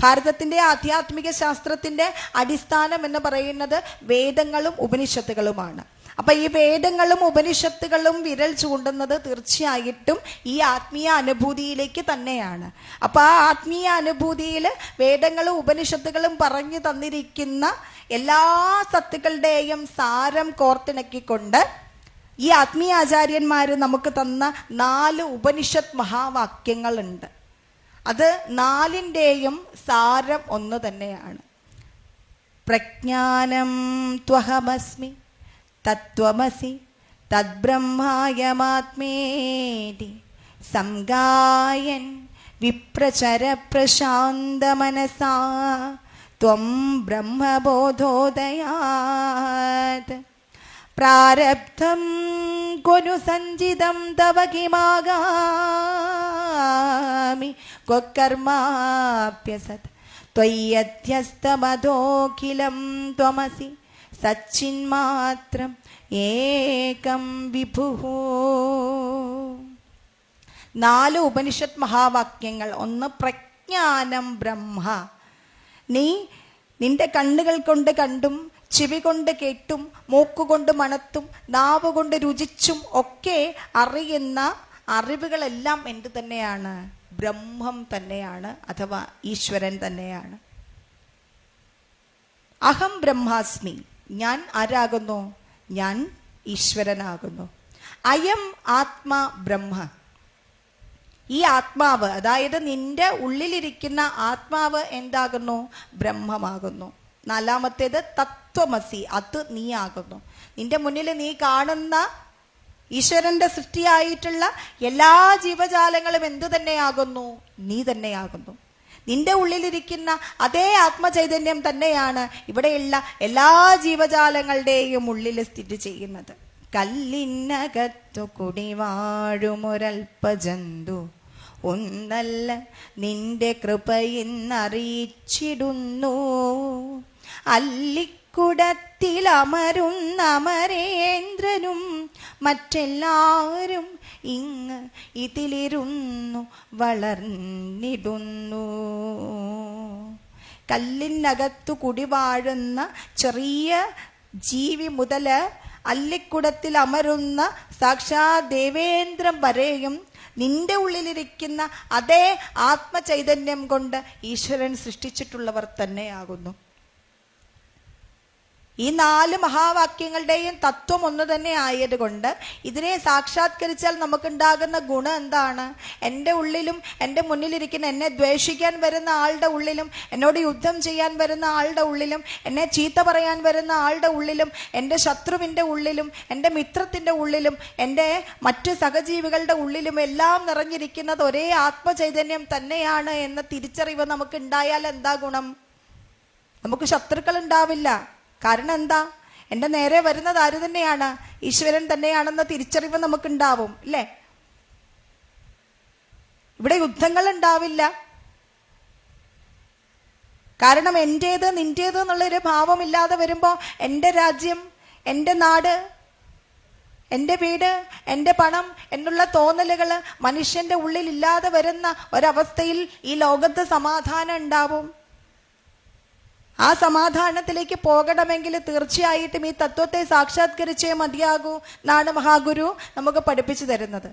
ഭാരതത്തിൻ്റെ ആധ്യാത്മിക ശാസ്ത്രത്തിൻ്റെ അടിസ്ഥാനം എന്ന് പറയുന്നത് വേദങ്ങളും ഉപനിഷത്തുകളുമാണ്. അപ്പം ഈ വേദങ്ങളും ഉപനിഷത്തുകളും വിരൽ ചൂണ്ടുന്നത് തീർച്ചയായിട്ടും ഈ ആത്മീയ അനുഭൂതിയിലേക്ക് തന്നെയാണ്. അപ്പം ആ ആത്മീയ അനുഭൂതിയിൽ വേദങ്ങളും ഉപനിഷത്തുകളും പറഞ്ഞു തന്നിരിക്കുന്ന എല്ലാ സത്തുക്കളുടെയും സാരം കോർത്തിണക്കിക്കൊണ്ട് ഈ ആത്മീയ ആചാര്യന്മാർ നമുക്ക് തന്ന 4 ഉപനിഷത്ത് മഹാവാക്യങ്ങളുണ്ട്. അത് 4ൻ്റെയും സാരം ഒന്ന് തന്നെയാണ്. പ്രജ്ഞാനം ത്വഹമസ്മി തത്വമസി തദ്ബ്രഹ്മായമാത്മേതി സംഗായൻ വിപ്രചര പ്രശാന്ത മനസാ ത്വം ബ്രഹ്മബോധോദയാത് പ്രാരബ്ധം കൊനു സഞ്ചിതം തവ കിമാഗാമി കർമാപ്യസത് ത്വയ്യധ്യസ്തമധോഖിലം ത്വമസി സച്ചിന്മാത്രം ഏകം വിഭുഃ. 4 ഉപനിഷത്ത് മഹാവാക്യങ്ങൾ. ഒന്ന്, പ്രജ്ഞാനം ബ്രഹ്മ. നിന്റെ കണ്ണുകൾ കൊണ്ട് കണ്ടും ചെവി കൊണ്ട് കേട്ടും മൂക്കുകൊണ്ട് മണത്തും നാവ് കൊണ്ട് രുചിച്ചും ഒക്കെ അറിയുന്ന അറിവുകളെല്ലാം എന്ത് തന്നെയാണ്? ബ്രഹ്മം തന്നെയാണ്, അഥവാ ഈശ്വരൻ തന്നെയാണ്. അഹം ബ്രഹ്മാസ്മി, ഞാൻ ആരാകുന്നു? ഞാൻ ഈശ്വരനാകുന്നു. അയം ആത്മാ ബ്രഹ്മ, ഈ ആത്മാവ്, അതായത് നിന്റെ ഉള്ളിലിരിക്കുന്ന ആത്മാവ് എന്താകുന്നു? ബ്രഹ്മമാകുന്നു. 4-ാമത്തേത് തത്വമസി, അത് നീ ആകുന്നു. നിന്റെ മുന്നിൽ നീ കാണുന്ന ഈശ്വരന്റെ സൃഷ്ടിയായിട്ടുള്ള എല്ലാ ജീവജാലങ്ങളും എന്തു തന്നെയാകുന്നു? നീ തന്നെയാകുന്നു. നിന്റെ ഉള്ളിലിരിക്കുന്ന അതേ ആത്മചൈതന്യം തന്നെയാണ് ഇവിടെയുള്ള എല്ലാ ജീവജാലങ്ങളുടെയും ഉള്ളിൽ സ്ഥിതി ചെയ്യുന്നത്. കല്ലിനകത്തു കുടിവാഴുമൊരൽപ്പജന്തു ഒന്നല്ല നിന്റെ കൃപയിന്നറിയിച്ചിടുന്നു. അല്ലിക്കുടത്തിലമരുന്ന അമരേന്ദ്രനും മറ്റെല്ലാവരും ഇങ്ങ് ഇതിലിരുന്നു വളർന്നിടുന്നു. കല്ലിനകത്തു കുടിവാഴുന്ന ചെറിയ ജീവി മുതൽ അല്ലിക്കുടത്തിൽ അമരുന്ന സാക്ഷാ ദേവേന്ദ്രൻ വരെയും നിന്റെ ഉള്ളിലിരിക്കുന്ന അതേ ആത്മചൈതന്യം കൊണ്ട് ഈശ്വരൻ സൃഷ്ടിച്ചിട്ടുള്ളവർ തന്നെയാകുന്നു. ഈ 4 മഹാവാക്യങ്ങളുടെയും തത്വം ഒന്ന് തന്നെ ആയതുകൊണ്ട് ഇതിനെ സാക്ഷാത്കരിച്ചാൽ നമുക്കുണ്ടാകുന്ന ഗുണം എന്താണ്? എൻ്റെ ഉള്ളിലും എൻ്റെ മുന്നിലിരിക്കുന്ന എന്നെ ദ്വേഷിക്കാൻ വരുന്ന ആളുടെ ഉള്ളിലും, എന്നോട് യുദ്ധം ചെയ്യാൻ വരുന്ന ആളുടെ ഉള്ളിലും, എന്നെ ചീത്ത പറയാൻ വരുന്ന ആളുടെ ഉള്ളിലും, എൻ്റെ ശത്രുവിൻ്റെ ഉള്ളിലും, എൻ്റെ മിത്രത്തിൻ്റെ ഉള്ളിലും, എൻ്റെ മറ്റ് സഹജീവികളുടെ ഉള്ളിലും എല്ലാം നിറഞ്ഞിരിക്കുന്നത് ഒരേ ആത്മചൈതന്യം തന്നെയാണ് എന്ന തിരിച്ചറിവ് നമുക്ക് ഉണ്ടായാൽ എന്താ ഗുണം? നമുക്ക് ശത്രുക്കൾ ഉണ്ടാവില്ല. കാരണം എന്താ? എൻ്റെ നേരെ വരുന്നത് ആര് തന്നെയാണ്? ഈശ്വരൻ തന്നെയാണെന്ന തിരിച്ചറിവ് നമുക്കുണ്ടാവും, അല്ലേ? ഇവിടെ യുദ്ധങ്ങൾ ഉണ്ടാവില്ല. കാരണം എൻ്റേത് നിൻ്റേത് എന്നുള്ളൊരു ഭാവമില്ലാതെ വരുമ്പോൾ എൻ്റെ രാജ്യം, എൻ്റെ നാട്, എൻ്റെ വീട്, എൻ്റെ പണം എന്നുള്ള തോന്നലുകൾ മനുഷ്യൻ്റെ ഉള്ളിൽ ഇല്ലാതെ വരുന്ന ഒരവസ്ഥയിൽ ഈ ലോകത്ത് സമാധാനം ഉണ്ടാവും. ആ സമാധാനത്തിലേക്ക് പോകണമെങ്കിൽ തീർച്ചയായിട്ടും ഈ തത്വത്തെ സാക്ഷാത്കരിച്ചേ മതിയാകൂ എന്നാണ് മഹാഗുരു നമുക്ക് പഠിപ്പിച്ചു തരുന്നത്.